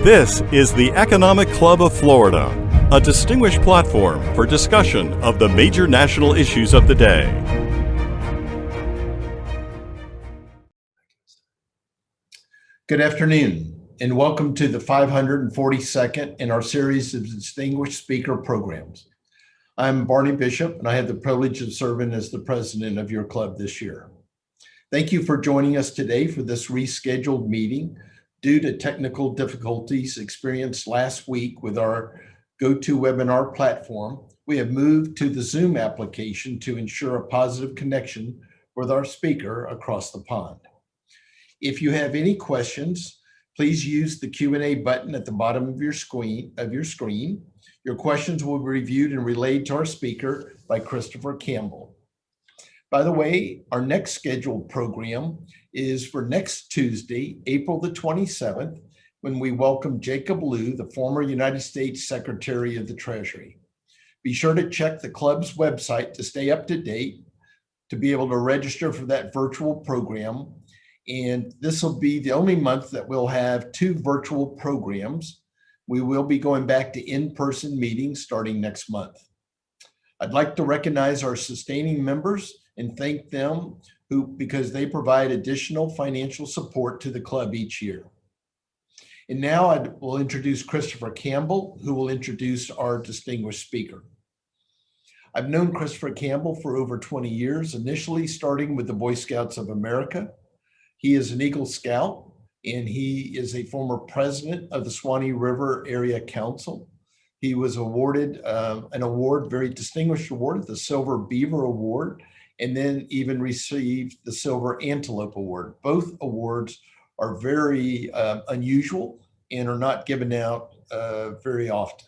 This is the Economic Club of Florida, a distinguished platform for discussion of the major national issues of the day. Good afternoon, and welcome to the 542nd in our series of Distinguished Speaker programs. I'm Barney Bishop, and I have the privilege of serving as the president of your club this year. Thank you for joining us today for this rescheduled meeting due to technical difficulties experienced last week with our GoToWebinar platform. We have moved to the Zoom application to ensure a positive connection with our speaker across the pond. If you have any questions, please use the Q&A button at the bottom of your screen. Your questions will be reviewed and relayed to our speaker by Christopher Campbell. By the way, our next scheduled program is for next Tuesday, April the 27th, when we welcome Jacob Lew, the former United States Secretary of the Treasury. Be sure to check the club's website to stay up to date, to be able to register for that virtual program. And this will be the only month that we'll have two virtual programs. We will be going back to in-person meetings starting next month. I'd like to recognize our sustaining members and thank them because they provide additional financial support to the club each year. And now I will introduce Christopher Campbell, who will introduce our distinguished speaker. I've known Christopher Campbell for over 20 years, initially starting with the Boy Scouts of America. He is an Eagle Scout, and he is a former president of the Swanee River Area Council. He was awarded an award, very distinguished award, the Silver Beaver Award, and then even received the Silver Antelope Award. Both awards are very unusual and are not given out very often.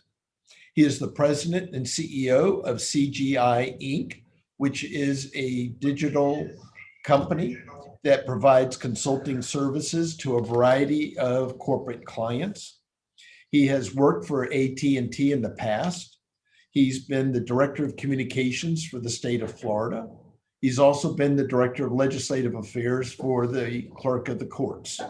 He is the president and CEO of CGI Inc., which is a digital company that provides consulting services to a variety of corporate clients. He has worked for AT&T in the past. He's been the director of communications for the state of Florida. He's also been the director of legislative affairs for the clerk of the courts.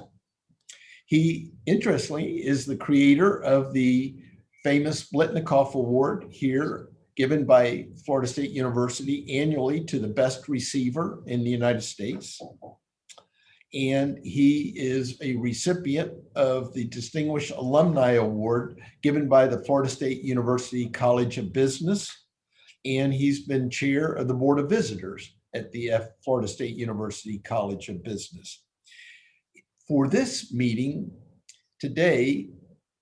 He, interestingly, is the creator of the famous Blitnikoff Award here, given by Florida State University annually to the best receiver in the United States. And he is a recipient of the Distinguished Alumni Award given by the Florida State University College of Business. And he's been chair of the Board of Visitors at the Florida State University College of Business. For this meeting today,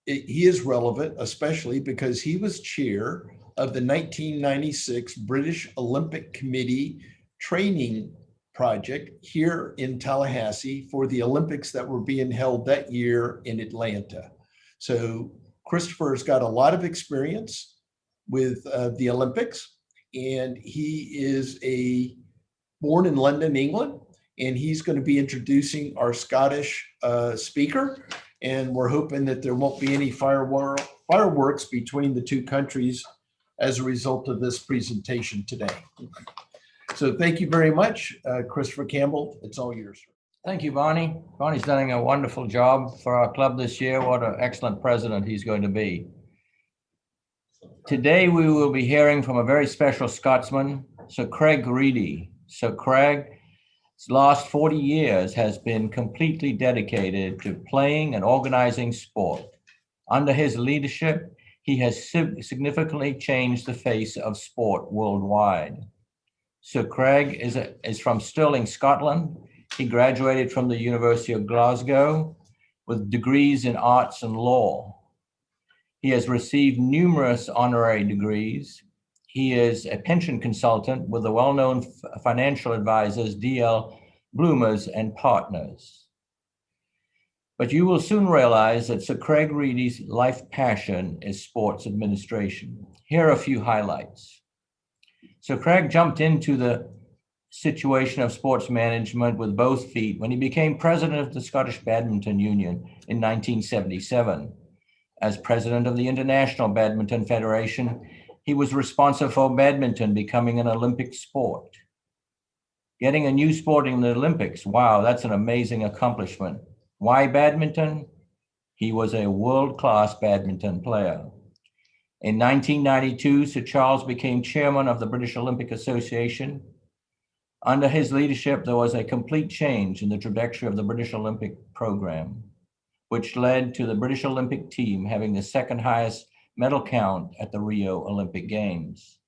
he is relevant, especially because he was chair of the 1996 British Olympic Committee training project here in Tallahassee for the Olympics that were being held that year in Atlanta. So Christopher's got a lot of experience with the Olympics, and he is born in London, England, and he's going to be introducing our Scottish speaker. And we're hoping that there won't be any fireworks between the two countries as a result of this presentation today. So thank you very much, Christopher Campbell. It's all yours. Thank you, Barney. Barney's done a wonderful job for our club this year. What an excellent president he's going to be. Today, we will be hearing from a very special Scotsman, Sir Craig Reedie. Sir Craig's last 40 years has been completely dedicated to playing and organizing sport. Under his leadership, he has significantly changed the face of sport worldwide. Sir Craig is from Stirling, Scotland. He graduated from the University of Glasgow with degrees in arts and law. He has received numerous honorary degrees. He is a pension consultant with the well-known financial advisors D.L. Bloomers and Partners. But you will soon realize that Sir Craig Reedie's life passion is sports administration. Here are a few highlights. So Craig jumped into the situation of sports management with both feet when he became president of the Scottish Badminton Union in 1977. As president of the International Badminton Federation, he was responsible for badminton becoming an Olympic sport. Getting a new sport in the Olympics, wow, that's an amazing accomplishment. Why badminton? He was a world-class badminton player. In 1992, Sir Charles became chairman of the British Olympic Association. Under his leadership, there was a complete change in the trajectory of the British Olympic program, which led to the British Olympic team having the second highest medal count at the Rio Olympic Games.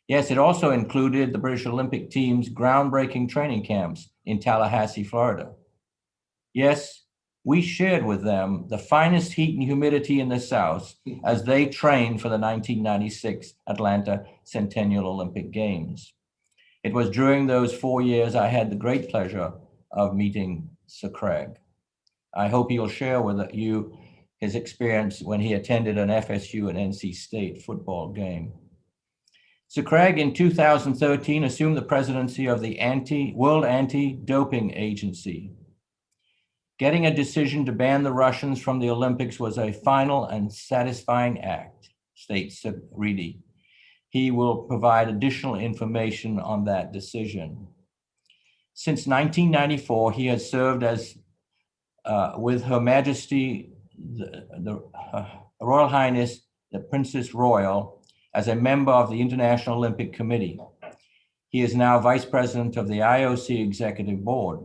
Yes, it also included the British Olympic team's groundbreaking training camps in Tallahassee, Florida. Yes, we shared with them the finest heat and humidity in the South as they trained for the 1996 Atlanta Centennial Olympic Games. It was during those 4 years I had the great pleasure of meeting Sir Craig. I hope he'll share with you his experience when he attended an FSU and NC State football game. Sir Craig in 2013 assumed the presidency of the World Anti-Doping Agency. Getting a decision to ban the Russians from the Olympics was a final and satisfying act, states Sir Reedie. He will provide additional information on that decision. Since 1994, he has served as with Her Majesty, the Royal Highness, the Princess Royal, as a member of the International Olympic Committee. He is now Vice President of the IOC Executive Board.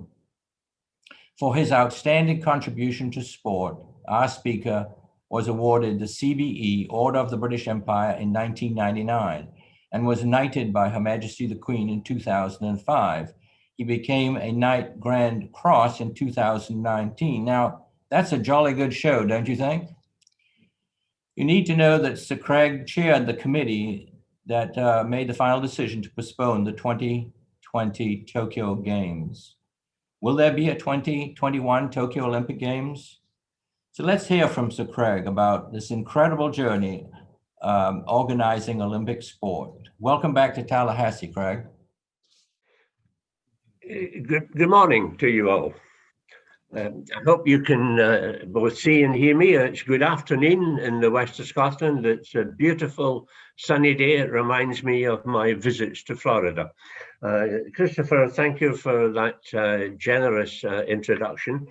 For his outstanding contribution to sport, our speaker was awarded the CBE Order of the British Empire in 1999 and was knighted by Her Majesty the Queen in 2005. He became a Knight Grand Cross in 2019. Now, that's a jolly good show, don't you think? You need to know that Sir Craig chaired the committee that made the final decision to postpone the 2020 Tokyo Games. Will there be a 2021 Tokyo Olympic Games? So let's hear from Sir Craig about this incredible journey organizing Olympic sport. Welcome back to Tallahassee, Craig. Good morning to you all. I hope you can both see and hear me. It's good afternoon in the west of Scotland. It's a beautiful sunny day. It reminds me of my visits to Florida. Christopher, thank you for that generous introduction.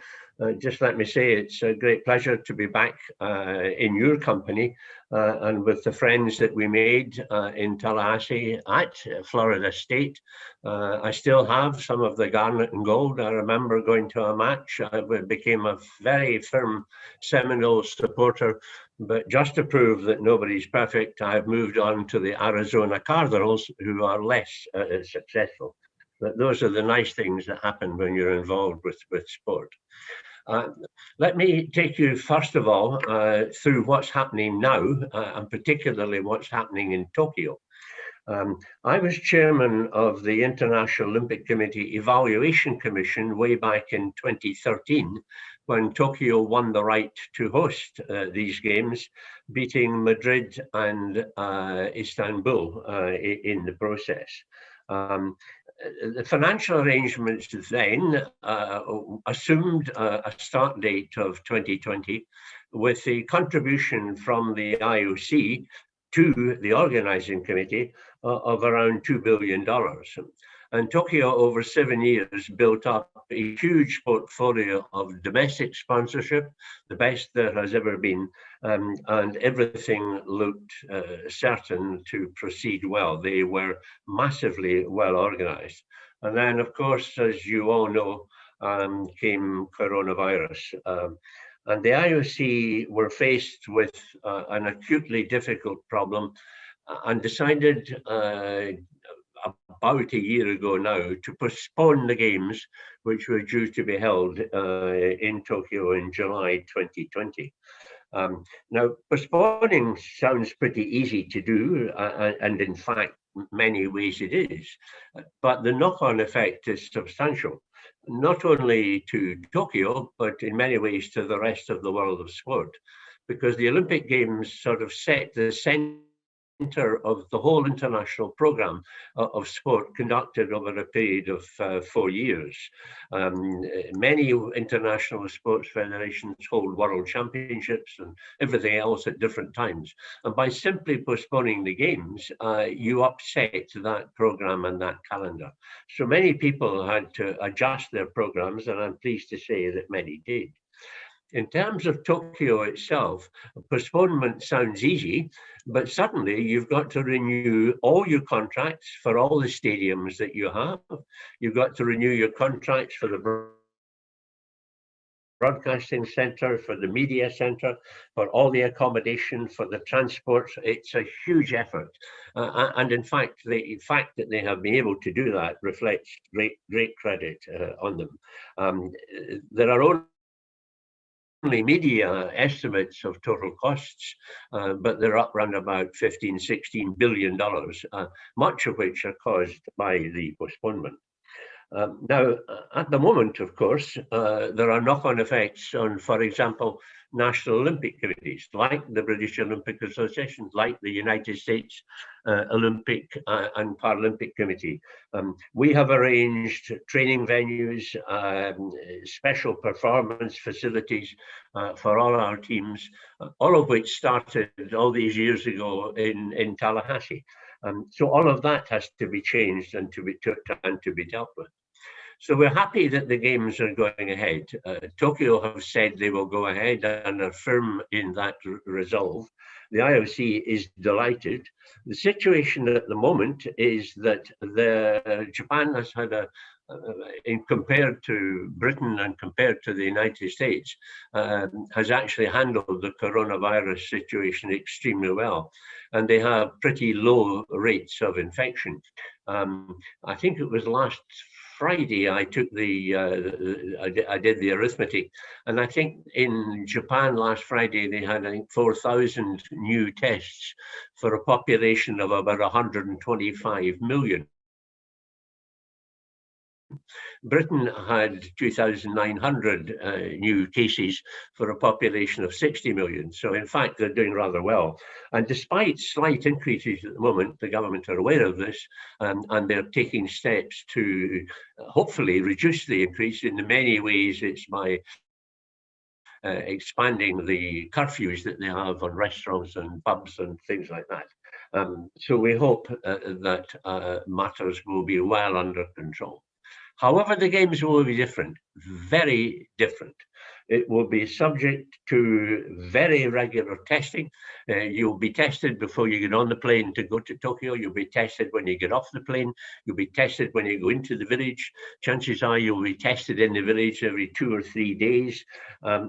Just let me say it's a great pleasure to be back in your company and with the friends that we made in Tallahassee at Florida State. I still have some of the garnet and gold. I remember going to a match. I became a very firm Seminole supporter, but just to prove that nobody's perfect, I've moved on to the Arizona Cardinals, who are less successful. But those are the nice things that happen when you're involved with sport. Let me take you, first of all, through what's happening now, and particularly what's happening in Tokyo. I was chairman of the International Olympic Committee Evaluation Commission way back in 2013, when Tokyo won the right to host these games, beating Madrid and Istanbul in the process. The financial arrangements then assumed a start date of 2020 with the contribution from the IOC to the organizing committee of around $2 billion. And Tokyo, over 7 years, built up a huge portfolio of domestic sponsorship, the best there has ever been, and everything looked certain to proceed well. They were massively well organized. And then, of course, as you all know, came coronavirus. And the IOC were faced with an acutely difficult problem and decided about a year ago now to postpone the games, which were due to be held in Tokyo in July 2020. Now, postponing sounds pretty easy to do, and in fact, many ways it is, but the knock-on effect is substantial, not only to Tokyo, but in many ways to the rest of the world of sport, because the Olympic Games sort of set the center of the whole international program of sport conducted over a period of 4 years. Many international sports federations hold world championships and everything else at different times. And by simply postponing the games, you upset that program and that calendar. So many people had to adjust their programs, and I'm pleased to say that many did. In terms of Tokyo itself, postponement sounds easy, but suddenly you've got to renew all your contracts for all the stadiums that you have. You've got to renew your contracts for the broadcasting center, for the media center, for all the accommodation, for the transport. It's a huge effort. And in fact, the fact that they have been able to do that reflects great credit on them. There are only media estimates of total costs, but they're up around about $15–16 billion, much of which are caused by the postponement. Now, at the moment, of course, there are knock-on effects on, for example, national Olympic committees, like the British Olympic Association, like the United States Olympic and Paralympic Committee. We have arranged training venues, special performance facilities for all our teams, all of which started all these years ago in Tallahassee. So all of that has to be changed and to be dealt with. So we're happy that the games are going ahead. Tokyo have said they will go ahead and are firm in that resolve. The IOC is delighted. The situation at the moment is that Japan has had compared to Britain and compared to the United States, has actually handled the coronavirus situation extremely well. And they have pretty low rates of infection. I think it was last Friday I took I did the arithmetic, and I think in Japan last Friday they had, I think, 4,000 new tests for a population of about 125 million. Britain had 2,900 new cases for a population of 60 million. So in fact, they're doing rather well. And despite slight increases at the moment, the government are aware of this, and they're taking steps to hopefully reduce the increase. In many ways, it's by expanding the curfews that they have on restaurants and pubs and things like that. So we hope that matters will be well under control. However, the games will be different, very different. It will be subject to very regular testing. You'll be tested before you get on the plane to go to Tokyo. You'll be tested when you get off the plane. You'll be tested when you go into the village. Chances are you'll be tested in the village every 2 or 3 days.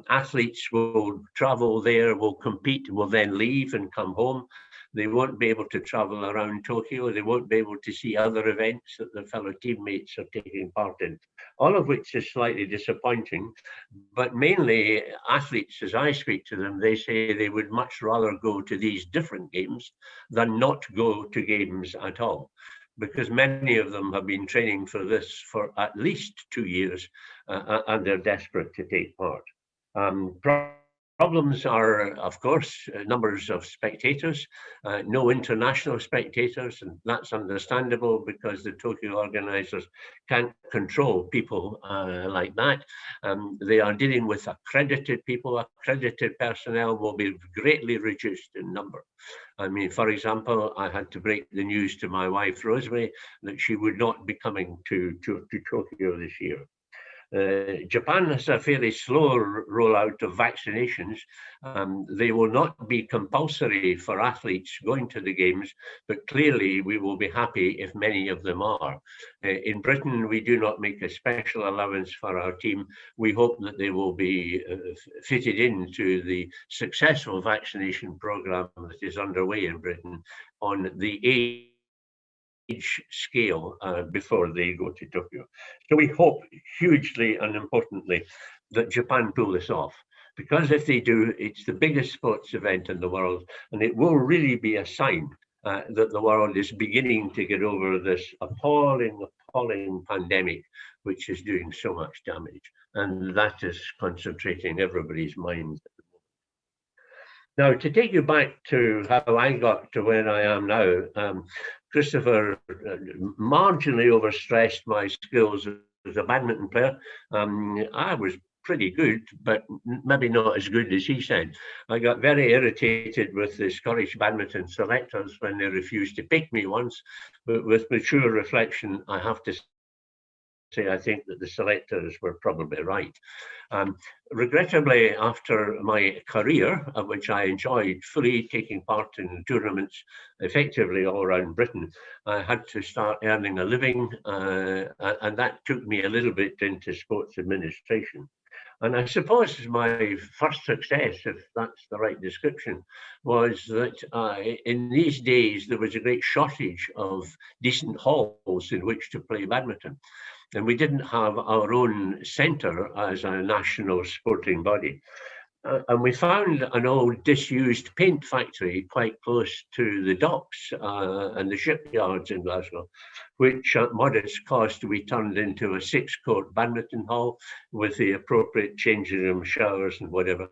Athletes will travel there, will compete, will then leave and come home. They won't be able to travel around Tokyo. They won't be able to see other events that their fellow teammates are taking part in, all of which is slightly disappointing. But mainly athletes, as I speak to them, they say they would much rather go to these different games than not go to games at all, because many of them have been training for this for at least 2 years, and they're desperate to take part. Problems are, of course, numbers of spectators, no international spectators, and that's understandable because the Tokyo organizers can't control people like that. They are dealing with accredited people. Accredited personnel will be greatly reduced in number. I mean, for example, I had to break the news to my wife, Rosemary, that she would not be coming to Tokyo this year. Japan has a fairly slow rollout of vaccinations. They will not be compulsory for athletes going to the games, but clearly we will be happy if many of them are. In Britain, we do not make a special allowance for our team. We hope that they will be fitted into the successful vaccination program that is underway in Britain on the age scale before they go to Tokyo. So we hope hugely and importantly that Japan pull this off, because if they do, it's the biggest sports event in the world, and it will really be a sign that the world is beginning to get over this appalling pandemic, which is doing so much damage, and that is concentrating everybody's minds. Now, to take you back to how I got to where I am now, Christopher marginally overstressed my skills as a badminton player. I was pretty good, but maybe not as good as he said. I got very irritated with the Scottish badminton selectors when they refused to pick me once, but with mature reflection, I have to say I think that the selectors were probably right. Regrettably, after my career, which I enjoyed fully taking part in tournaments effectively all around Britain, I had to start earning a living, and that took me a little bit into sports administration. And I suppose my first success, if that's the right description, was that in these days there was a great shortage of decent halls in which to play badminton. And we didn't have our own centre as a national sporting body. And we found an old disused paint factory quite close to the docks and the shipyards in Glasgow, which at modest cost we turned into a 6-court badminton hall with the appropriate changing room, showers and whatever.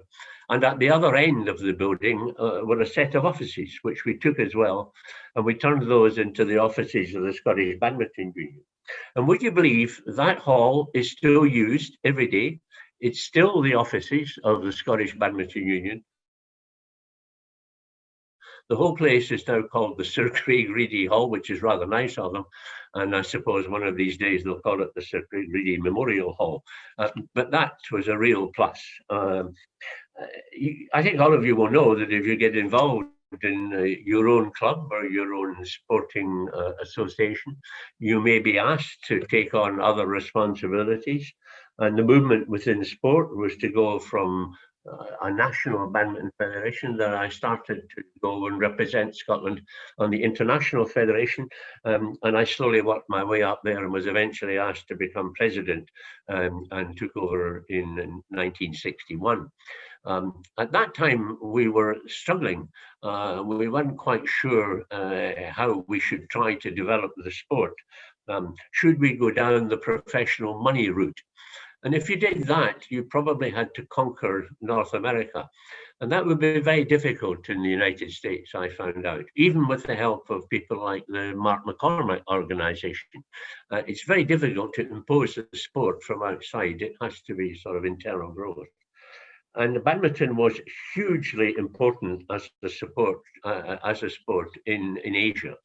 And at the other end of the building were a set of offices, which we took as well, and we turned those into the offices of the Scottish Badminton Union. And would you believe that hall is still used every day? It's still the offices of the Scottish Badminton Union. The whole place is now called the Sir Craig Reedie Hall, which is rather nice of them. And I suppose one of these days they'll call it the Sir Craig Reedie Memorial Hall. But that was a real plus. I think all of you will know that if you get involved in your own club or your own sporting association, you may be asked to take on other responsibilities. And the movement within sport was to go from a national badminton federation that I started to go and represent Scotland on the international federation. And I slowly worked my way up there and was eventually asked to become president and took over in 1961. At that time, we were struggling. We weren't quite sure how we should try to develop the sport. Should we go down the professional money route? And if you did that, you probably had to conquer North America. And that would be very difficult in the United States, I found out, even with the help of people like the Mark McCormack organization. It's very difficult to impose the sport from outside. It has to be sort of internal growth. And badminton was hugely important as a sport in Asia.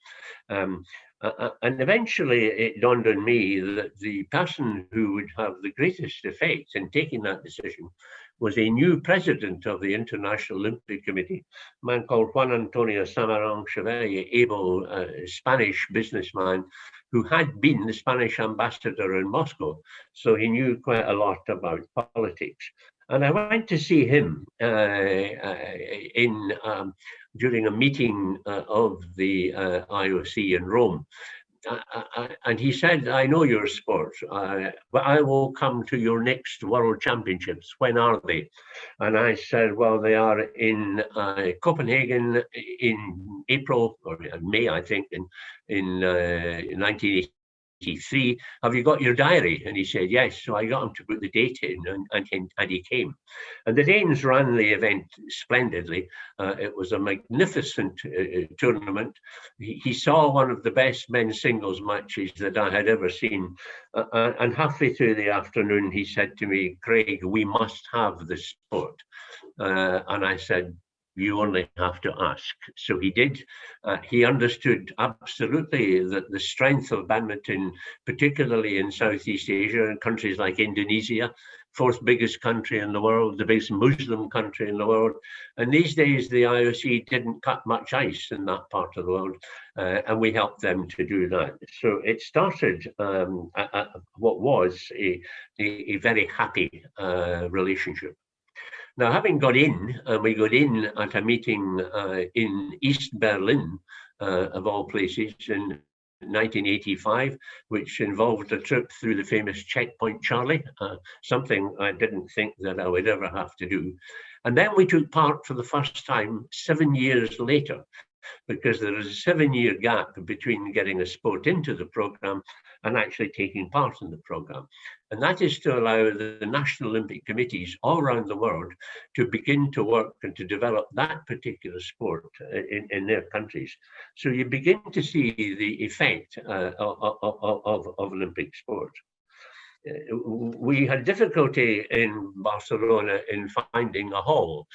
And eventually it dawned on me that the person who would have the greatest effect in taking that decision was a new president of the International Olympic Committee, a man called Juan Antonio Samaranch Chevalier, able Spanish businessman who had been the Spanish ambassador in Moscow. So he knew quite a lot about politics. And I went to see him during a meeting of the IOC in Rome. And he said, I know your sport, but I will come to your next World Championships. When are they? And I said, well, they are in Copenhagen in April or May, I think, in 1983. Have you got your diary? And he said, yes. So I got him to put the date in and he came. And the Danes ran the event splendidly. It was a magnificent tournament. He saw one of the best men's singles matches that I had ever seen. And halfway through the afternoon, he said to me, Craig, we must have the sport. And I said, you only have to ask. So he did. He understood absolutely that the strength of badminton, particularly in Southeast Asia and countries like Indonesia, fourth biggest country in the world, the biggest Muslim country in the world. And these days, the IOC didn't cut much ice in that part of the world, and we helped them to do that. So it started what was a very happy relationship. Now, having got in, we got in at a meeting in East Berlin, of all places, in 1985, which involved a trip through the famous Checkpoint Charlie, something I didn't think that I would ever have to do. And then we took part for the first time 7 years later, because there is a 7-year gap between getting a sport into the program and actually taking part in the program. And that is to allow the National Olympic Committees all around the world to begin to work and to develop that particular sport in their countries. So you begin to see the effect of Olympic sport. We had difficulty in Barcelona in finding a hall,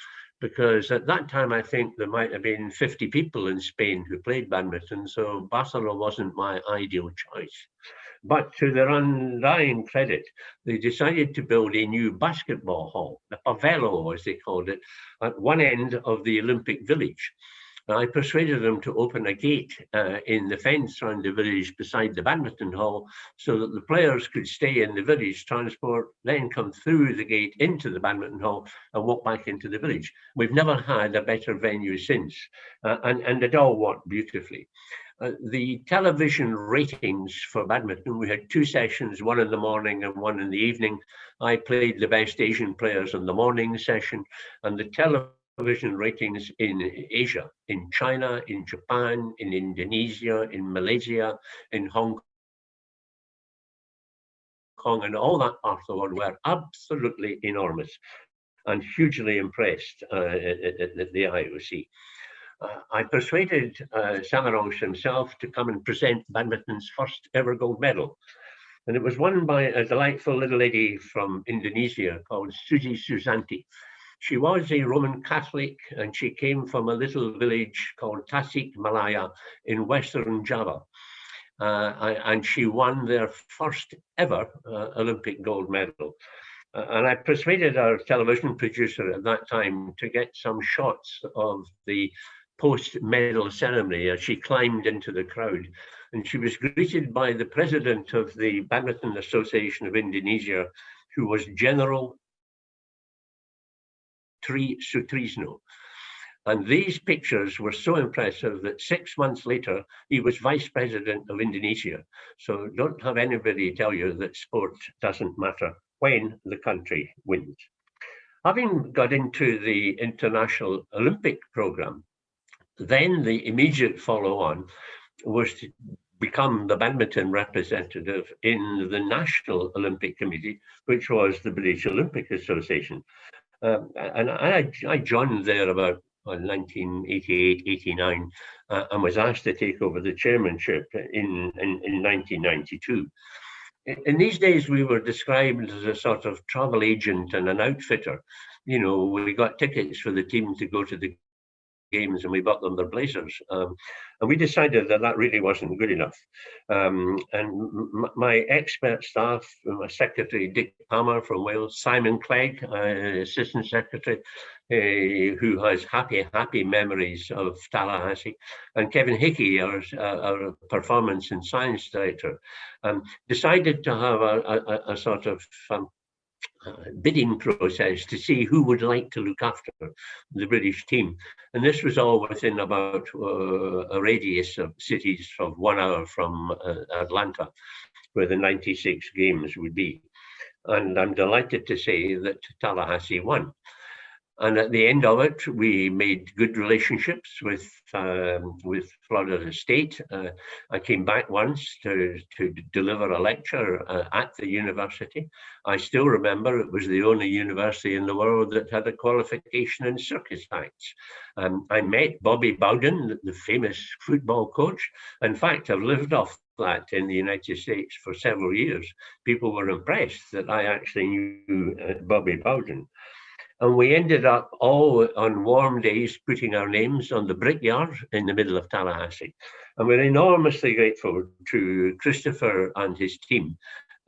because at that time I think there might have been 50 people in Spain who played badminton, so Barcelona wasn't my ideal choice. But to their undying credit, they decided to build a new basketball hall, the Pavelo, as they called it, at one end of the Olympic Village. I persuaded them to open a gate in the fence around the village beside the badminton hall so that the players could stay in the village transport, then come through the gate into the badminton hall and walk back into the village. We've never had a better venue since, and it all worked beautifully. The television ratings for badminton, we had 2 sessions, one in the morning and one in the evening. I played the best Asian players in the morning session, and the television ratings in Asia, in China, in Japan, in Indonesia, in Malaysia, in Hong Kong, and all that part of the world were absolutely enormous and hugely impressed at the IOC. I persuaded Samaranch himself to come and present badminton's first ever gold medal. And it was won by a delightful little lady from Indonesia called Suzy Susanti. She was a Roman Catholic, and she came from a little village called Tasik Malaya in Western Java. And she won their first ever Olympic gold medal. And I persuaded our television producer at that time to get some shots of the post-medal ceremony as she climbed into the crowd. And she was greeted by the president of the Badminton Association of Indonesia, who was General Tri Sutrisno. And these pictures were so impressive that 6 months later, he was vice president of Indonesia. So don't have anybody tell you that sport doesn't matter when the country wins. Having got into the International Olympic program, then the immediate follow-on was to become the badminton representative in the National Olympic Committee, which was the British Olympic Association. And I joined there about 1988, 89, and was asked to take over the chairmanship in 1992. In these days, we were described as a sort of travel agent and an outfitter. You know, we got tickets for the team to go to the games and we bought them their blazers. And we decided that that really wasn't good enough. And my expert staff, my secretary, Dick Palmer from Wales, Simon Clegg, assistant secretary, who has happy memories of Tallahassee, and Kevin Hickey, our performance and science director, decided to have a sort of bidding process to see who would like to look after the British team. And this was all within about a radius of cities of 1 hour from Atlanta, where the 96 games would be. And I'm delighted to say that Tallahassee won. And at the end of it, we made good relationships with Florida State. I came back once to deliver a lecture at the university. I still remember it was the only university in the world that had a qualification in circus acts. I met Bobby Bowden, the famous football coach. In fact, I've lived off that in the United States for several years. People were impressed that I actually knew Bobby Bowden. And we ended up all on warm days putting our names on the brickyard in the middle of Tallahassee. And we're enormously grateful to Christopher and his team,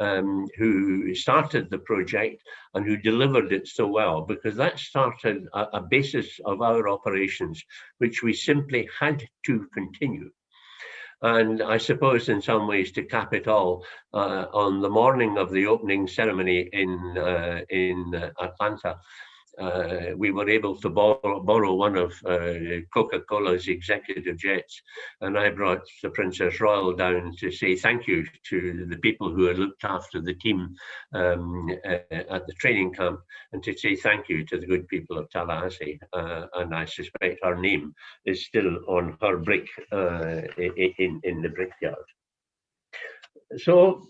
who started the project and who delivered it so well, because that started a basis of our operations, which we simply had to continue. And I suppose in some ways, to cap it all, on the morning of the opening ceremony in Atlanta, we were able to borrow one of Coca-Cola's executive jets, and I brought the Princess Royal down to say thank you to the people who had looked after the team at the training camp, and to say thank you to the good people of Tallahassee. And I suspect her name is still on her brick in the brickyard. So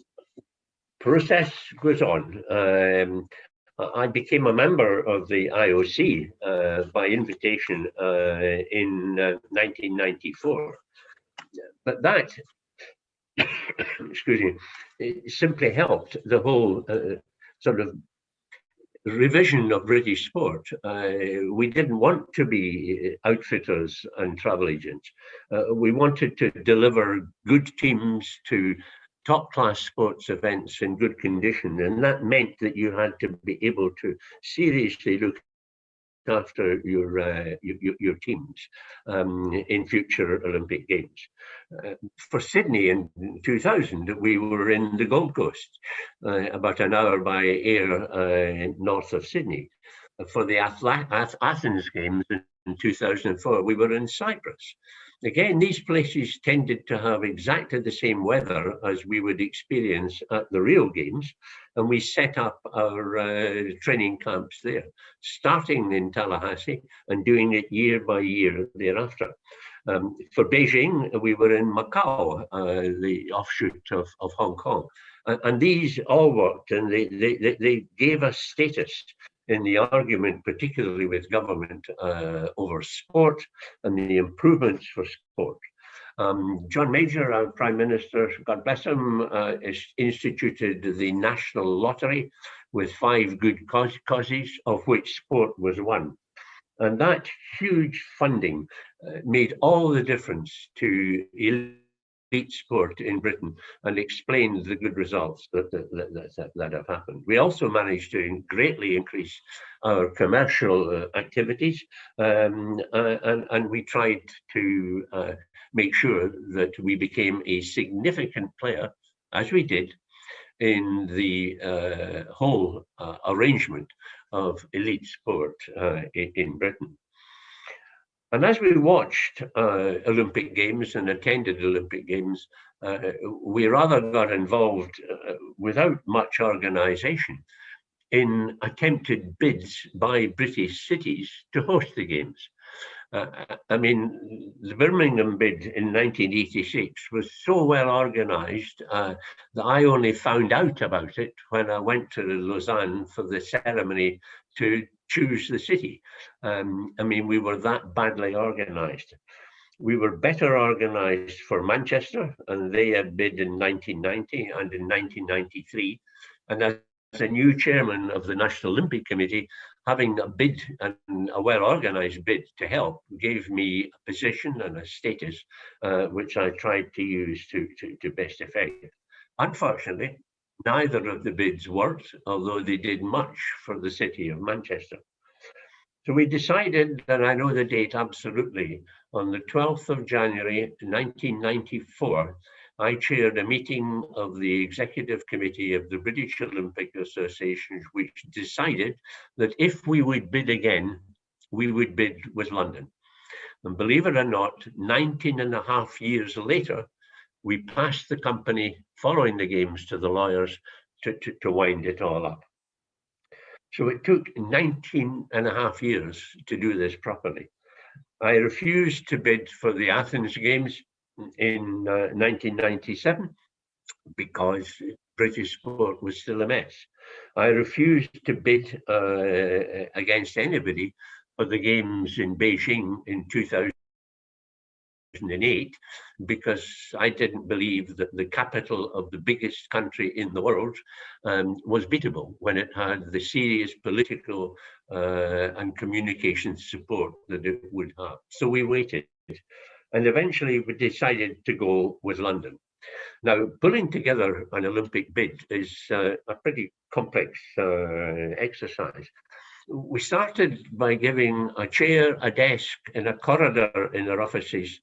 process goes on. I became a member of the IOC by invitation in 1994. But that, excuse me, it simply helped the whole sort of revision of British sport. We didn't want to be outfitters and travel agents. We wanted to deliver good teams to top-class sports events in good condition, and that meant that you had to be able to seriously look after your teams in future Olympic Games. For Sydney in 2000, we were in the Gold Coast, about an hour by air north of Sydney. For the Athens Games in 2004, we were in Cyprus. Again, these places tended to have exactly the same weather as we would experience at the real games, and we set up our training camps there, starting in Tallahassee and doing it year by year thereafter. For Beijing, we were in Macau, the offshoot of Hong Kong. And these all worked, and they gave us status in the argument, particularly with government, over sport and the improvements for sport. John Major, our Prime Minister, God bless him, instituted the National Lottery with 5 good causes, of which sport was one. And that huge funding made all the difference to elite sport in Britain and explained the good results that have happened. We also managed to greatly increase our commercial activities, and we tried to make sure that we became a significant player, as we did, in the whole arrangement of elite sport in Britain. And as we watched Olympic Games and attended Olympic Games, we rather got involved without much organisation in attempted bids by British cities to host the Games. I mean, the Birmingham bid in 1986 was so well organised that I only found out about it when I went to Lausanne for the ceremony to choose the city. I mean, we were that badly organised. We were better organised for Manchester, and they had bid in 1990 and in 1993. And as a new chairman of the National Olympic Committee, having a bid and a well-organised bid to help gave me a position and a status which I tried to use to best effect. Unfortunately, neither of the bids worked, although they did much for the city of Manchester. So we decided, and I know the date absolutely, on the 12th of January 1994, I chaired a meeting of the Executive Committee of the British Olympic Association, which decided that if we would bid again, we would bid with London. And believe it or not, 19.5 years later, we passed the company following the Games to the lawyers to wind it all up. So it took 19.5 years to do this properly. I refused to bid for the Athens Games in 1997 because British sport was still a mess. I refused to bid against anybody for the Games in Beijing in 2008 because I didn't believe that the capital of the biggest country in the world was beatable when it had the serious political and communication support that it would have. So we waited. And eventually we decided to go with London. Now, pulling together an Olympic bid is a pretty complex exercise. We started by giving a chair, a desk, and a corridor in our offices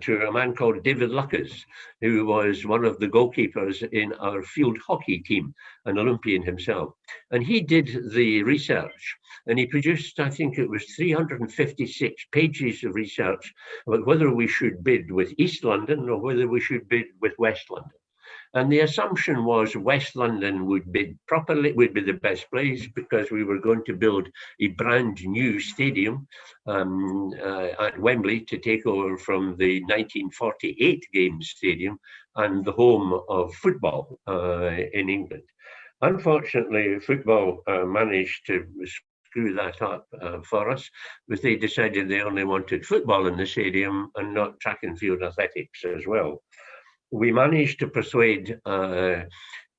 to a man called David Luckers, who was one of the goalkeepers in our field hockey team, an Olympian himself. And he did the research, and he produced, I think it was 356 pages of research about whether we should bid with East London or whether we should bid with West London. And the assumption was West London would bid properly, would be the best place because we were going to build a brand new stadium at Wembley to take over from the 1948 Games Stadium and the home of football in England. Unfortunately, football managed to screw that up for us, but they decided they only wanted football in the stadium and not track and field athletics as well. We managed to persuade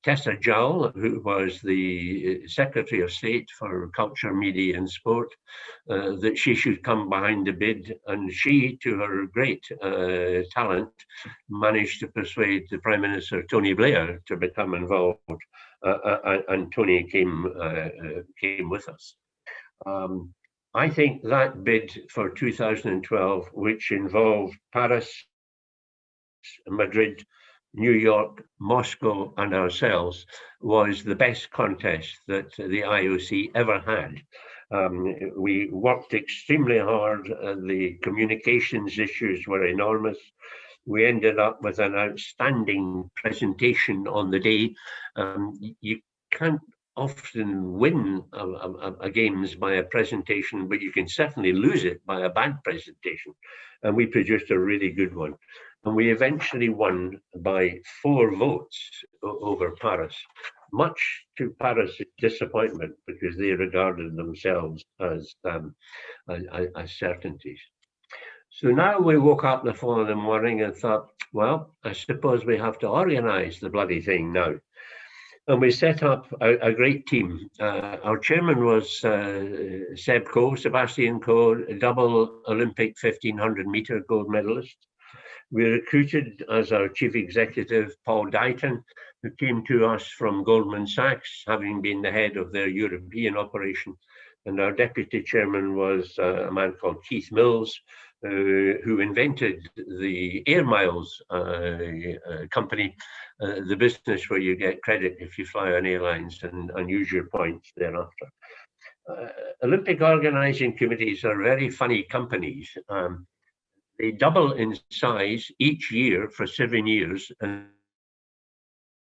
Tessa Jowell, who was the Secretary of State for Culture, Media and Sport, that she should come behind the bid. And she, to her great talent, managed to persuade the Prime Minister, Tony Blair, to become involved. And Tony came with us. I think that bid for 2012, which involved Paris, Madrid, New York, Moscow, and ourselves, was the best contest that the IOC ever had. We worked extremely hard. The communications issues were enormous. We ended up with an outstanding presentation on the day. You can't often win a games by a presentation, but you can certainly lose it by a bad presentation. And we produced a really good one. And we eventually won by 4 votes over Paris, much to Paris' disappointment, because they regarded themselves as certainties. So now we woke up the following morning and thought, well, I suppose we have to organize the bloody thing now. And we set up a great team. Our chairman was Seb Coe, Sebastian Coe, double Olympic 1500 meter gold medalist. We recruited as our chief executive Paul Dighton, who came to us from Goldman Sachs, having been the head of their European operation. And our deputy chairman was a man called Keith Mills, who invented the Air Miles company, the business where you get credit if you fly on airlines and use your points thereafter. Olympic organizing committees are very funny companies. They double in size each year for 7 years, and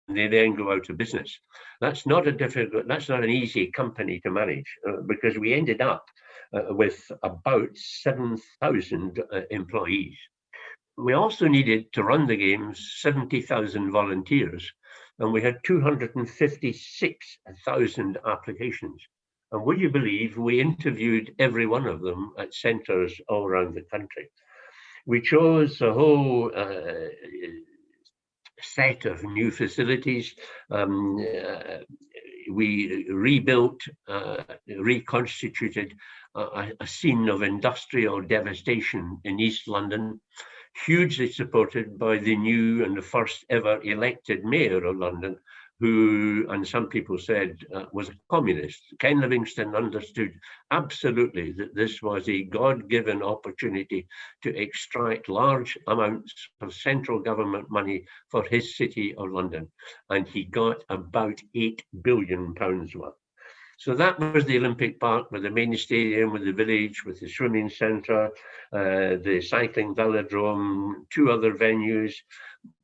they then go out of business. That's not an easy company to manage, because we ended up with about 7,000 employees. We also needed to run the games 70,000 volunteers, and we had 256,000 applications. And would you believe we interviewed every one of them at centres all around the country? We chose a whole set of new facilities. We rebuilt, reconstituted a scene of industrial devastation in East London, hugely supported by the new and the first ever elected mayor of London, who, and some people said, was a communist. Ken Livingstone understood absolutely that this was a God-given opportunity to extract large amounts of central government money for his city of London. And he got about £8 billion worth. So that was the Olympic Park, with the main stadium, with the village, with the swimming centre, the cycling velodrome, 2 other venues,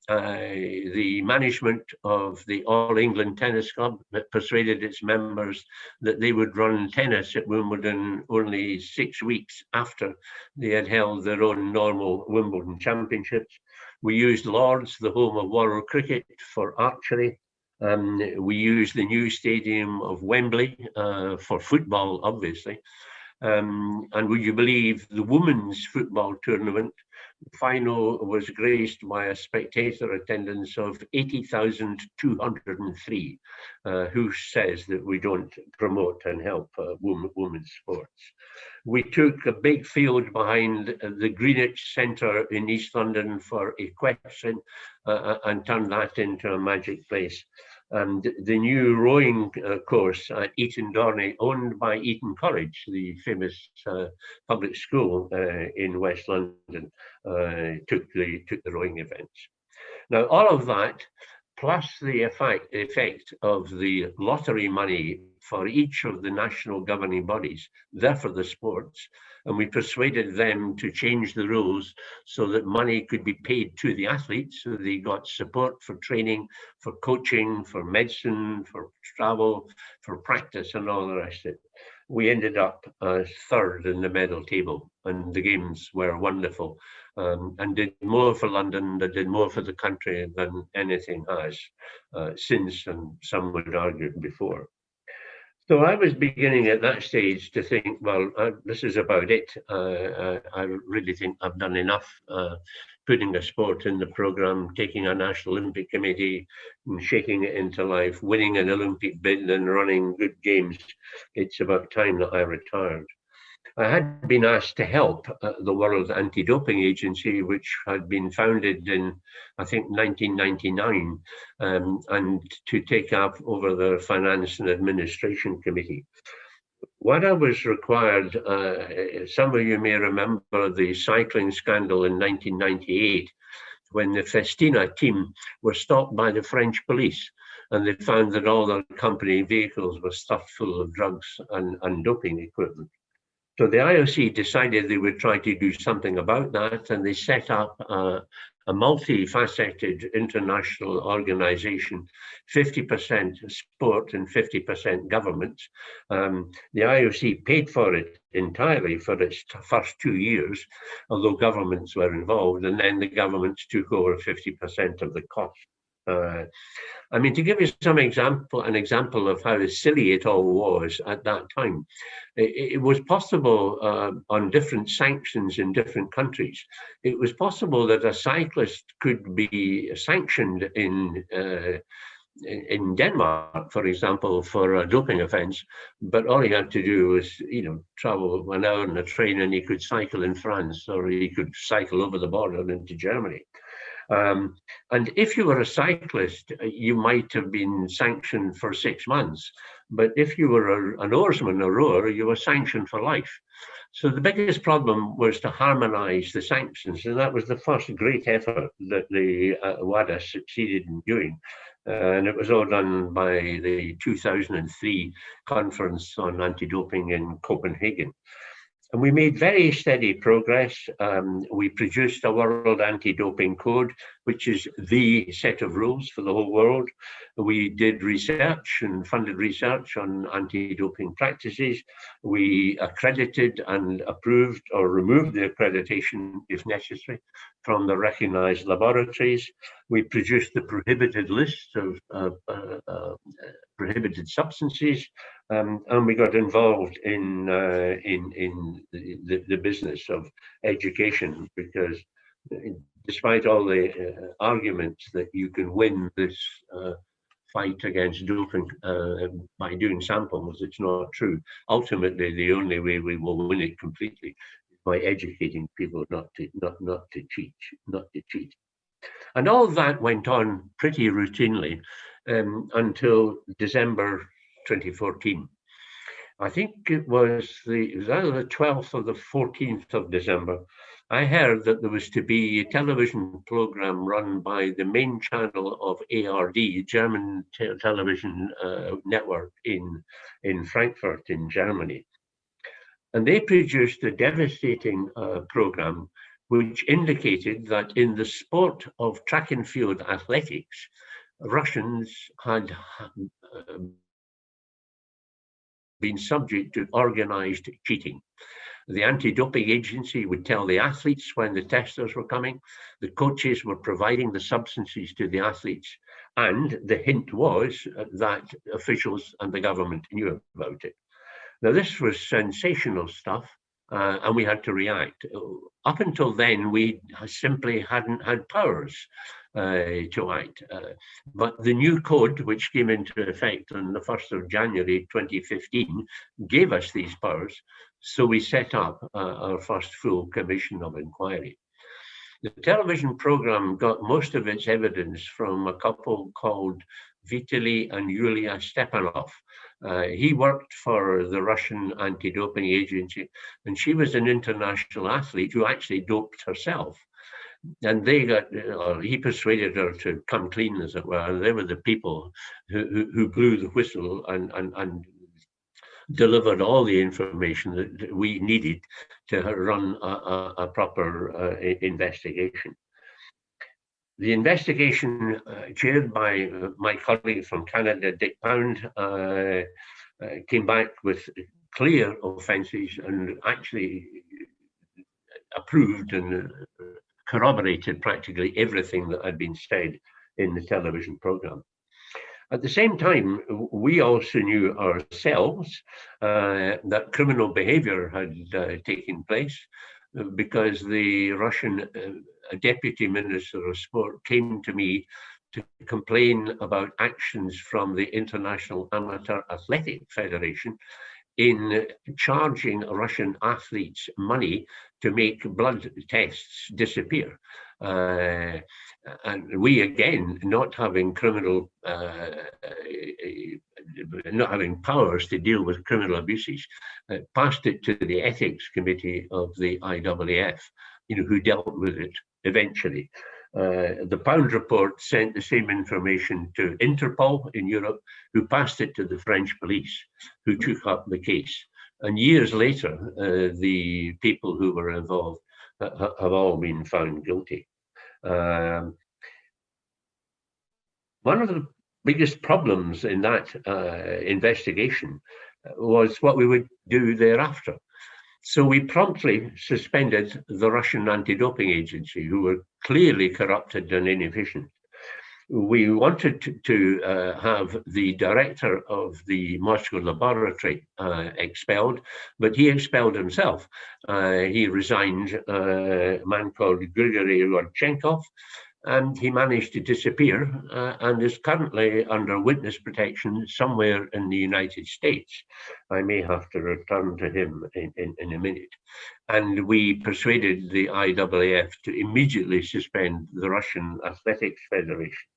the management of the All England Tennis Club that persuaded its members that they would run tennis at Wimbledon only 6 weeks after they had held their own normal Wimbledon championships. We used Lord's, the home of World Cricket, for archery. We used the new stadium of Wembley for football, obviously. And would you believe the women's football tournament, the final was graced by a spectator attendance of 80,203. Who says that we don't promote and help women's sports? We took a big field behind the Greenwich Centre in East London for equestrian and turned that into a magic place. And the new rowing course at Eton Dorney, owned by Eton College, the famous public school in West London, took the rowing events. Now, all of that, plus the effect of the lottery money for each of the national governing bodies, therefore the sports, and we persuaded them to change the rules so that money could be paid to the athletes, so they got support for training, for coaching, for medicine, for travel, for practice, and all the rest of it. We ended up 3rd in the medal table, and the games were wonderful, and did more for London, that did more for the country than anything has since, and some would argue before. So I was beginning at that stage to think, well, this is about it. I really think I've done enough putting a sport in the program, taking a National Olympic Committee and shaking it into life, winning an Olympic bid and running good games. It's about time that I retired. I had been asked to help the World Anti-Doping Agency, which had been founded in, I think, 1999, and to take up over the Finance and Administration Committee. What I was required, some of you may remember the cycling scandal in 1998, when the Festina team were stopped by the French police, and they found that all their company vehicles were stuffed full of drugs and doping equipment. So the IOC decided they would try to do something about that, and they set up a multifaceted international organization, 50% sport and 50% government. The IOC paid for it entirely for its first 2 years, although governments were involved, and then the governments took over 50% of the cost. I mean, to give you an example of how silly it all was at that time, it was possible on different sanctions in different countries. It was possible that a cyclist could be sanctioned in Denmark, for example, for a doping offence, but all he had to do was, travel an hour on a train, and he could cycle in France, or he could cycle over the border into Germany. And if you were a cyclist, you might have been sanctioned for 6 months. But if you were an oarsman or rower, you were sanctioned for life. So the biggest problem was to harmonize the sanctions. And that was the first great effort that the WADA succeeded in doing. And it was all done by the 2003 Conference on Anti-Doping in Copenhagen. And we made very steady progress. We produced a World Anti-Doping Code, which is the set of rules for the whole world. We did research and funded research on anti-doping practices. We accredited and approved or removed the accreditation, if necessary, from the recognized laboratories. We produced the prohibited list of prohibited substances, and we got involved in the business of education, because despite all the arguments that you can win this fight against doping by doing samples, it's not true. Ultimately, the only way we will win it completely is by educating people not to cheat. And all that went on pretty routinely until December 2014. I think it was either the 12th or the 14th of December. I heard that there was to be a television program run by the main channel of ARD, German television network in Frankfurt in Germany. And they produced a devastating program which indicated that in the sport of track and field athletics, Russians had been subject to organized cheating. The anti-doping agency would tell the athletes when the testers were coming. The coaches were providing the substances to the athletes. And the hint was that officials and the government knew about it. Now, this was sensational stuff, and we had to react. Up until then, we simply hadn't had powers to act. But the new code, which came into effect on the 1st of January 2015, gave us these powers. So we set up our first full commission of inquiry. The television program got most of its evidence from a couple called Vitaly and Yulia Stepanov. He worked for the Russian anti-doping agency, and she was an international athlete who actually doped herself. And he persuaded her to come clean, as it were. And they were the people who blew the whistle and delivered all the information that we needed to run a proper investigation. The investigation, chaired by my colleague from Canada, Dick Pound, came back with clear offences and actually approved and corroborated practically everything that had been said in the television program. At the same time, we also knew ourselves that criminal behavior had taken place because the Russian Deputy Minister of Sport came to me to complain about actions from the International Amateur Athletic Federation in charging Russian athletes money to make blood tests disappear. And we, again, not having powers to deal with criminal abuses, passed it to the ethics committee of the IAAF, who dealt with it eventually. The Pound report sent the same information to Interpol in Europe, who passed it to the French police, who took up the case. And years later, the people who were involved have all been found guilty. One of the biggest problems in that investigation was what we would do thereafter. So we promptly suspended the Russian anti-doping agency, who were clearly corrupted and inefficient. We wanted to have the director of the Moscow laboratory expelled, but he expelled himself. He resigned, a man called Grigory Rodchenkov, and he managed to disappear and is currently under witness protection somewhere in the United States. I may have to return to him in a minute. And we persuaded the IAAF to immediately suspend the Russian Athletics Federation.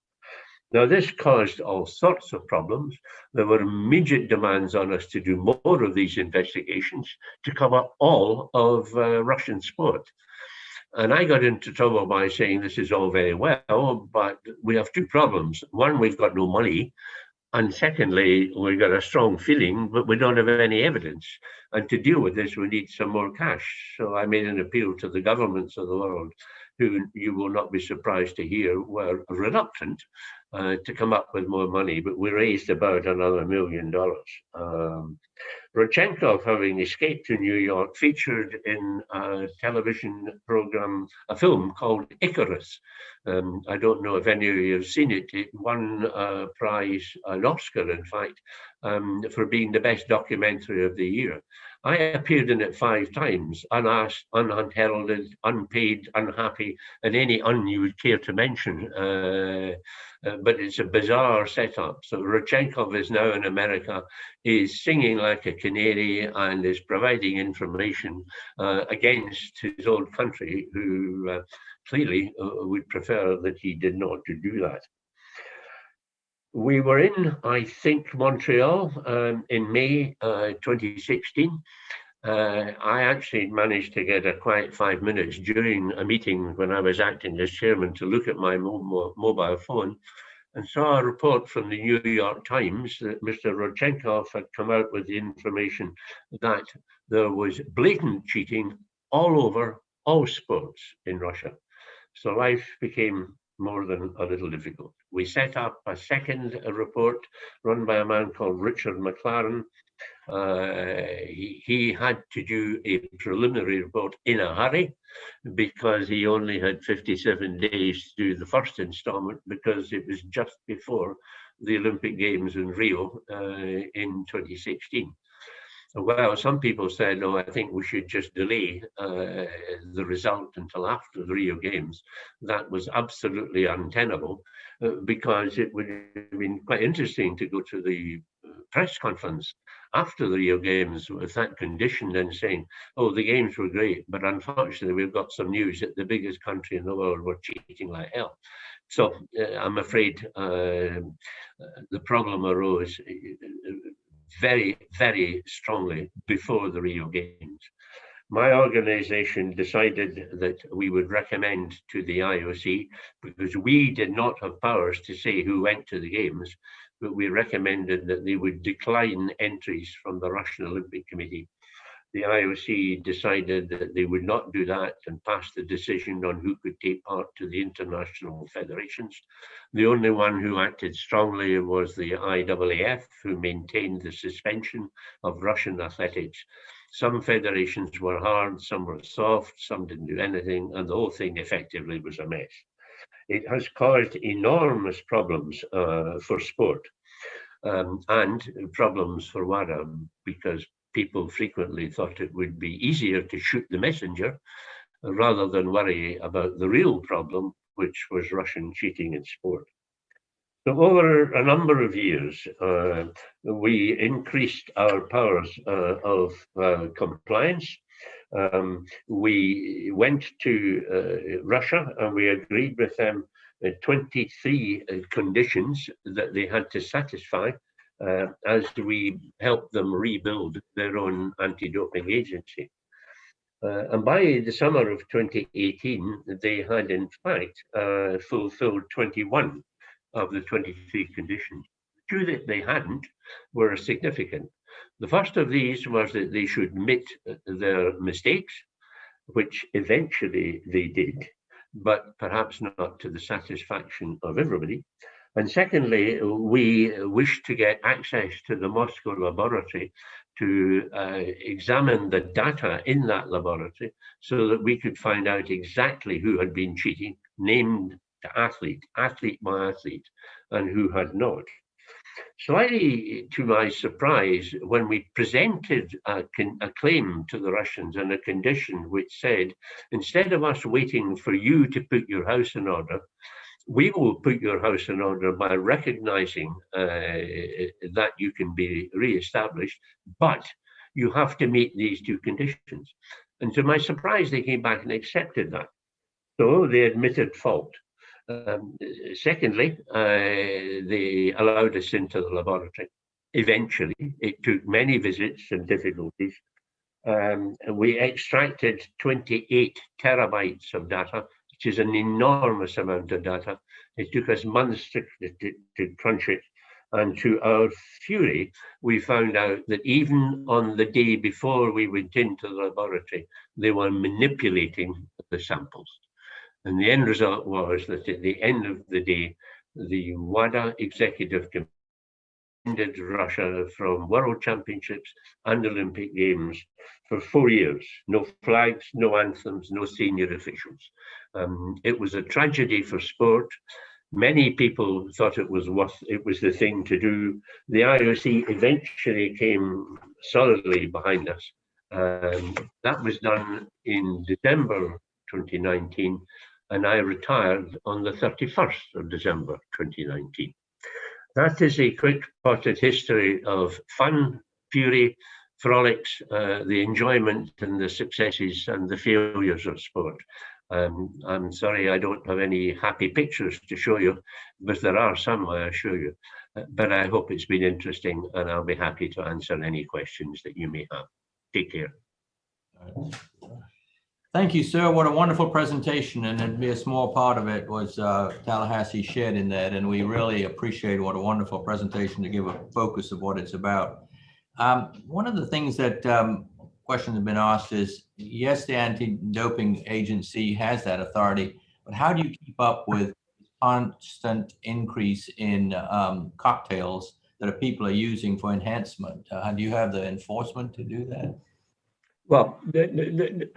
Now, this caused all sorts of problems. There were immediate demands on us to do more of these investigations to cover all of Russian sport. And I got into trouble by saying this is all very well, but we have two problems. One, we've got no money. And secondly, we've got a strong feeling, but we don't have any evidence. And to deal with this, we need some more cash. So I made an appeal to the governments of the world, who you will not be surprised to hear were reluctant to come up with more money, but we raised about another $1 million. Rodchenkov, having escaped to New York, featured in a television program, a film called Icarus. I don't know if any of you have seen it. It won a prize, an Oscar, in fact, for being the best documentary of the year. I appeared in it 5 times, unasked, unheralded, unpaid, unhappy, and any you would care to mention. But it's a bizarre setup. So Rodchenkov is now in America, is singing like a canary and is providing information against his old country, who clearly would prefer that he did not to do that. We were in, I think, Montreal in May 2016. I actually managed to get a quiet 5 minutes during a meeting when I was acting as chairman to look at my mobile phone and saw a report from the New York Times that Mr. Rodchenkov had come out with the information that there was blatant cheating all over all sports in Russia. So life became more than a little difficult. We set up a second report run by a man called Richard McLaren. He had to do a preliminary report in a hurry because he only had 57 days to do the first installment, because it was just before the Olympic Games in Rio in 2016. Well, some people said, oh, I think we should just delay the result until after the Rio Games. That was absolutely untenable because it would have been quite interesting to go to the press conference after the Rio Games with that condition and saying, oh, the games were great, but unfortunately we've got some news that the biggest country in the world were cheating like hell. So I'm afraid the problem arose very, very strongly before the Rio Games. My organization decided that we would recommend to the IOC, because we did not have powers to say who went to the Games, but we recommended that they would decline entries from the Russian Olympic Committee. The IOC decided that they would not do that and passed the decision on who could take part to the international federations. The only one who acted strongly was the IAAF, who maintained the suspension of Russian athletics. Some federations were hard, some were soft, some didn't do anything, and the whole thing effectively was a mess. It has caused enormous problems for sport. and problems for WADA because people frequently thought it would be easier to shoot the messenger rather than worry about the real problem, which was Russian cheating in sport. So over a number of years, we increased our powers of compliance. We went to Russia and we agreed with them 23 conditions that they had to satisfy as we helped them rebuild their own anti-doping agency. And by the summer of 2018, they had in fact fulfilled 21 of the 23 conditions. The two that they hadn't were significant. The first of these was that they should admit their mistakes, which eventually they did, but perhaps not to the satisfaction of everybody. And secondly, we wished to get access to the Moscow laboratory to examine the data in that laboratory so that we could find out exactly who had been cheating, named the athlete by athlete, and who had not. Slightly to my surprise, when we presented a claim to the Russians and a condition which said, instead of us waiting for you to put your house in order, we will put your house in order by recognizing that you can be re-established, but you have to meet these two conditions. And to my surprise, they came back and accepted that. So they admitted fault. Secondly, they allowed us into the laboratory. Eventually, it took many visits and difficulties. We extracted 28 terabytes of data, which is an enormous amount of data. It took us months to crunch it. And to our fury, we found out that even on the day before we went into the laboratory, they were manipulating the samples. And the end result was that at the end of the day, the WADA executive ended Russia from World Championships and Olympic Games for 4 years. No flags, no anthems, no senior officials. It was a tragedy for sport. Many people thought it was the thing to do. The IOC eventually came solidly behind us. That was done in December 2019, and I retired on the 31st of December 2019. That is a quick potted history of fun, fury, frolics, the enjoyment and the successes and the failures of sport. I'm sorry I don't have any happy pictures to show you, but there are some, I assure you. But I hope it's been interesting, and I'll be happy to answer any questions that you may have. Take care. Thank you, sir. What a wonderful presentation, and it'd be a small part of it was Tallahassee shared in that, and we really appreciate what a wonderful presentation to give a focus of what it's about. One of the things that questions have been asked is, yes, the anti-doping agency has that authority, but how do you keep up with constant increase in cocktails that people are using for enhancement? Do you have the enforcement to do that? Well, the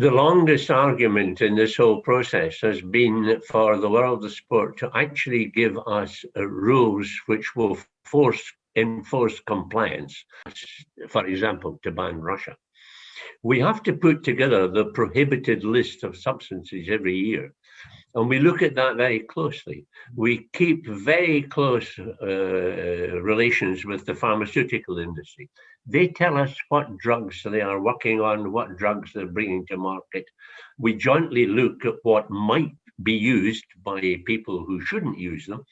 longest argument in this whole process has been for the world of sport to actually give us rules which will enforce compliance, for example, to ban Russia. We have to put together the prohibited list of substances every year. And we look at that very closely. We keep very close relations with the pharmaceutical industry. They tell us what drugs they are working on, what drugs they're bringing to market. We jointly look at what might be used by people who shouldn't use them.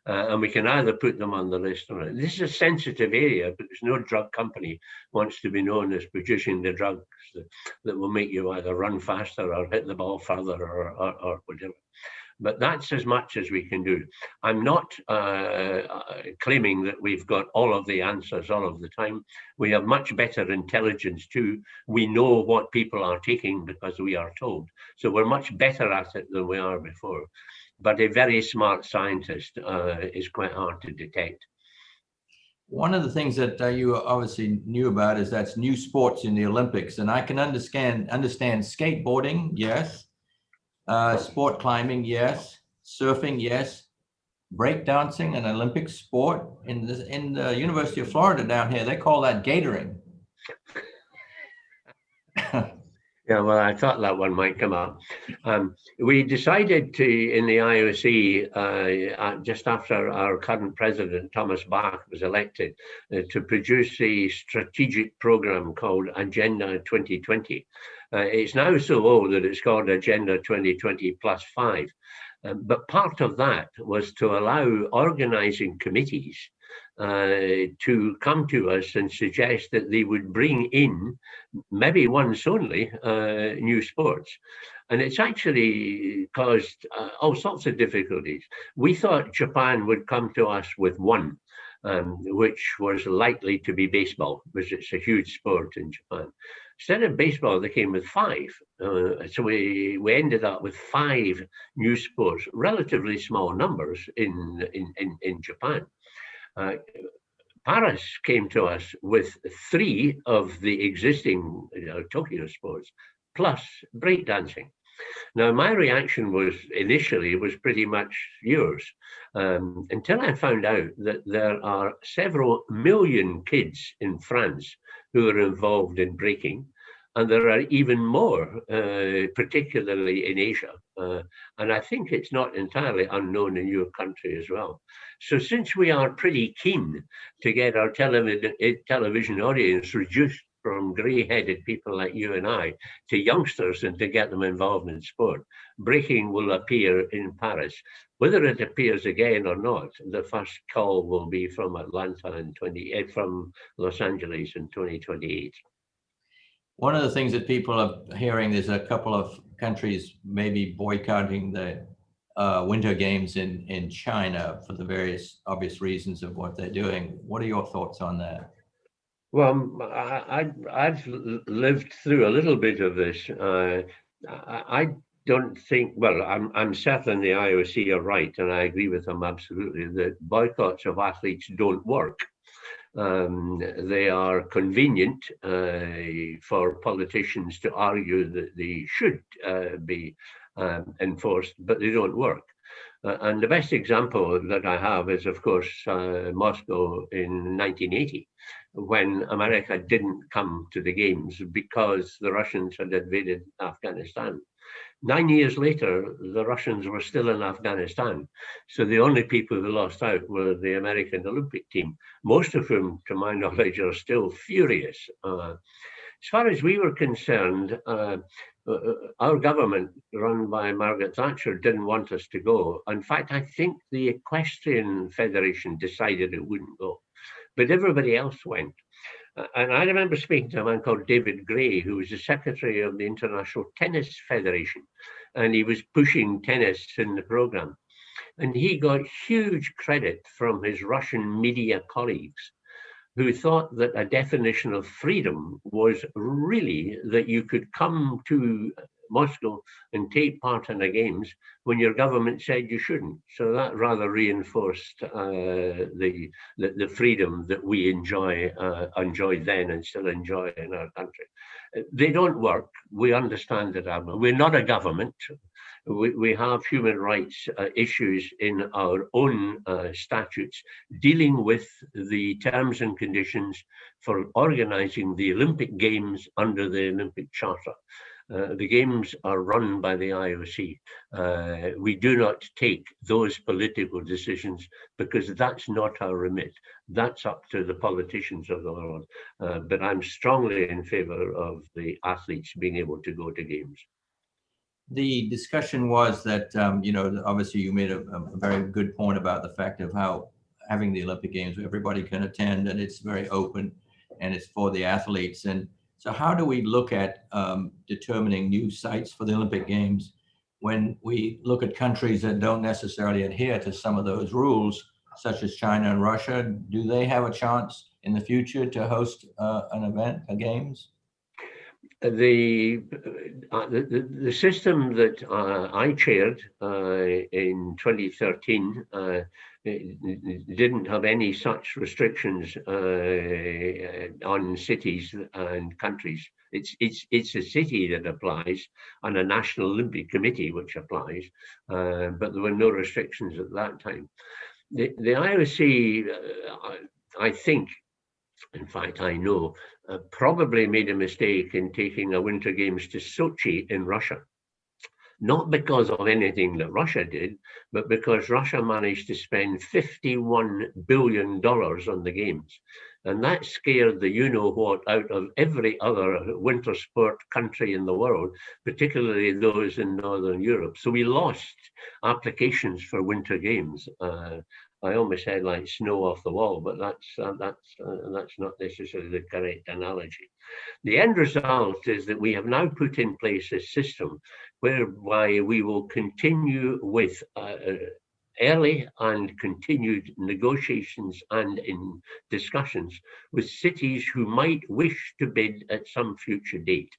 And we can either put them on the list or not. This is a sensitive area because no drug company wants to be known as producing the drugs that will make you either run faster or hit the ball further or whatever. But that's as much as we can do. I'm not claiming that we've got all of the answers all of the time. We have much better intelligence too. We know what people are taking because we are told. So we're much better at it than we are before. But a very smart scientist is quite hard to detect. One of the things that you obviously knew about is that's new sports in the Olympics. And I can understand skateboarding, yes. Sport climbing, yes. Surfing, yes. breakdancing an Olympic sport in the University of Florida down here. They call that gatoring. Yeah, well, I thought that one might come up. We decided to, in the IOC, just after our current president, Thomas Bach, was elected, to produce a strategic program called Agenda 2020. It's now so old that it's called Agenda 2020 +5. But part of that was to allow organizing committees to come to us and suggest that they would bring in, maybe once only, new sports. And it's actually caused all sorts of difficulties. We thought Japan would come to us with one, which was likely to be baseball, because it's a huge sport in Japan. Instead of baseball, they came with 5. So we ended up with 5 new sports, relatively small numbers in Japan. Paris came to us with 3 of the existing Tokyo sports, plus breakdancing. Now, my reaction was initially pretty much yours, until I found out that there are several million kids in France who are involved in breaking, and there are even more, particularly in Asia. And I think it's not entirely unknown in your country as well. So since we are pretty keen to get our television audience reduced from grey-headed people like you and I to youngsters and to get them involved in sport, breaking will appear in Paris. Whether it appears again or not, the first call will be from Atlanta from Los Angeles in 2028. One of the things that people are hearing is a couple of countries maybe boycotting the Winter Games in China for the various obvious reasons of what they're doing. What are your thoughts on that? Well, I've lived through a little bit of this. I don't think, well, I'm certain the IOC are right, and I agree with them absolutely, that boycotts of athletes don't work. They are convenient for politicians to argue that they should be enforced, but they don't work. And the best example that I have is, of course, Moscow in 1980, when America didn't come to the games because the Russians had invaded Afghanistan. 9 years later, the Russians were still in Afghanistan. So the only people who lost out were the American Olympic team, most of whom, to my knowledge, are still furious. As far as we were concerned, our government, run by Margaret Thatcher, didn't want us to go. In fact, I think the Equestrian Federation decided it wouldn't go, but everybody else went. And I remember speaking to a man called David Gray, who was the secretary of the International Tennis Federation, and he was pushing tennis in the program. And he got huge credit from his Russian media colleagues, who thought that a definition of freedom was really that you could come to Moscow and take part in the games when your government said you shouldn't. So that rather reinforced the freedom that we enjoyed then and still enjoy in our country. They don't work. We understand that. We're not a government. We have human rights issues in our own statutes dealing with the terms and conditions for organizing the Olympic Games under the Olympic Charter. The games are run by the IOC. We do not take those political decisions because that's not our remit. That's up to the politicians of the world. But I'm strongly in favor of the athletes being able to go to games. The discussion was that, obviously you made a very good point about the fact of how having the Olympic Games where everybody can attend and it's very open and it's for the athletes. And so how do we look at determining new sites for the Olympic Games when we look at countries that don't necessarily adhere to some of those rules, such as China and Russia? Do they have a chance in the future to host an event, a Games? The system that I chaired in 2013 didn't have any such restrictions on cities and countries It's a city that applies, and a National Olympic Committee which applies, but there were no restrictions at that time. The IOC, I think, in fact, I know, probably made a mistake in taking a Winter Games to Sochi in Russia. Not because of anything that Russia did, but because Russia managed to spend $51 billion on the Games. And that scared the you-know-what out of every other winter sport country in the world, particularly those in Northern Europe. So we lost applications for Winter Games. I almost said like snow off the wall, but that's not necessarily the correct analogy. The end result is that we have now put in place a system whereby we will continue with early and continued negotiations and in discussions with cities who might wish to bid at some future date.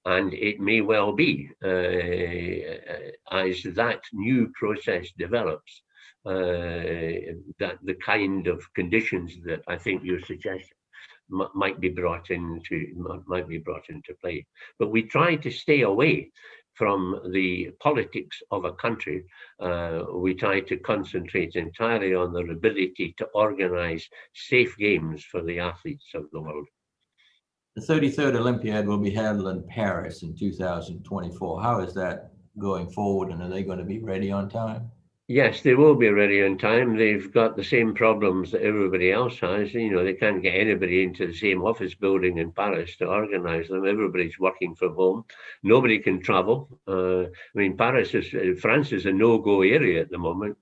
And it may well be, as that new process develops, that the kind of conditions that I think you're suggesting might be brought into play. But we try to stay away from the politics of a country. We try to concentrate entirely on their ability to organize safe games for the athletes of the world. The 33rd Olympiad will be held in Paris in 2024. How is that going forward, and are they going to be ready on time? Yes, they will be ready on time. They've got the same problems that everybody else has. You know, they can't get anybody into the same office building in Paris to organize them. Everybody's working from home. Nobody can travel. I mean, France is a no-go area at the moment.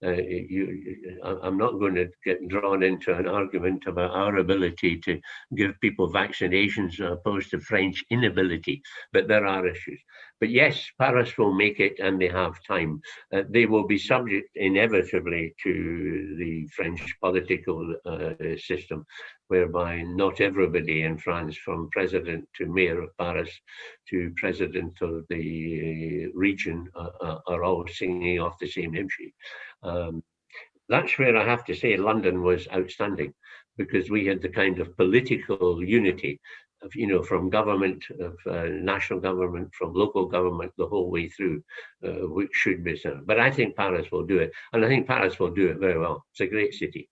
I'm not going to get drawn into an argument about our ability to give people vaccinations as opposed to French inability, but there are issues. But yes, Paris will make it, and they have time. They will be subject inevitably to the French political system, whereby not everybody in France, from president to mayor of Paris to president of the region, are all singing off the same hymn sheet. That's where I have to say London was outstanding, because we had the kind of political unity of, you know, from government, of national government, from local government, the whole way through, which should be so. But I think Paris will do it, and I think Paris will do it very well. It's a great city.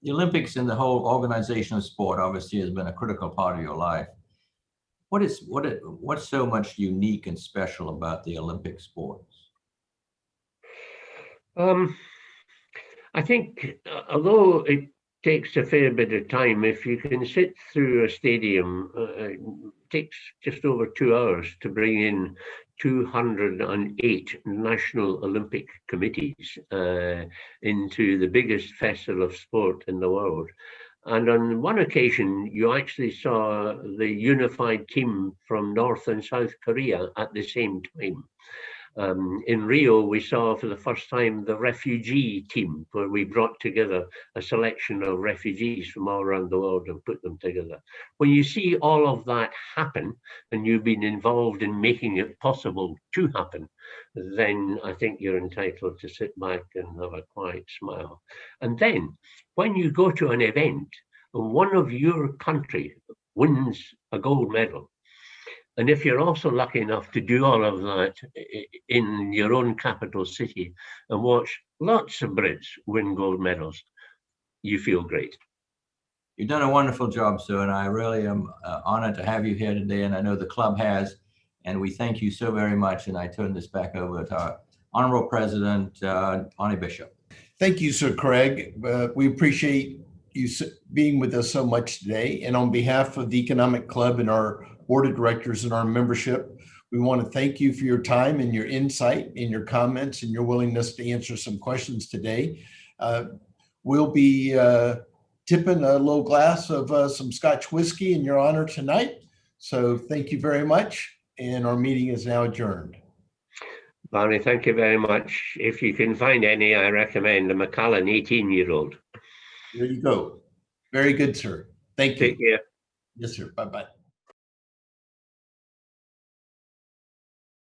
The Olympics and the whole organization of sport obviously has been a critical part of your life. What's so much unique and special about the Olympic sports? I think, although it takes a fair bit of time, if you can sit through a stadium, it takes just over 2 hours to bring in 208 national Olympic committees into the biggest festival of sport in the world. And on one occasion, you actually saw the unified team from North and South Korea at the same time. In Rio, we saw for the first time the refugee team, where we brought together a selection of refugees from all around the world and put them together. When you see all of that happen, and you've been involved in making it possible to happen, then I think you're entitled to sit back and have a quiet smile. And then when you go to an event and one of your country wins a gold medal, and if you're also lucky enough to do all of that in your own capital city and watch lots of Brits win gold medals, you feel great. You've done a wonderful job, sir, and I really am honored to have you here today, and I know the club has, and we thank you so very much. And I turn this back over to our Honorable President, Barney Bishop. Thank you, Sir Craig. We appreciate you being with us so much today. And on behalf of the Economic Club and our board of directors and our membership, we want to thank you for your time and your insight and your comments and your willingness to answer some questions today. We'll be tipping a little glass of some Scotch whiskey in your honor tonight. So thank you very much. And our meeting is now adjourned. Barney, thank you very much. If you can find any, I recommend a Macallan 18-year-old. There you go. Very good, sir. Thank you. Take care. Yes, sir. Bye-bye.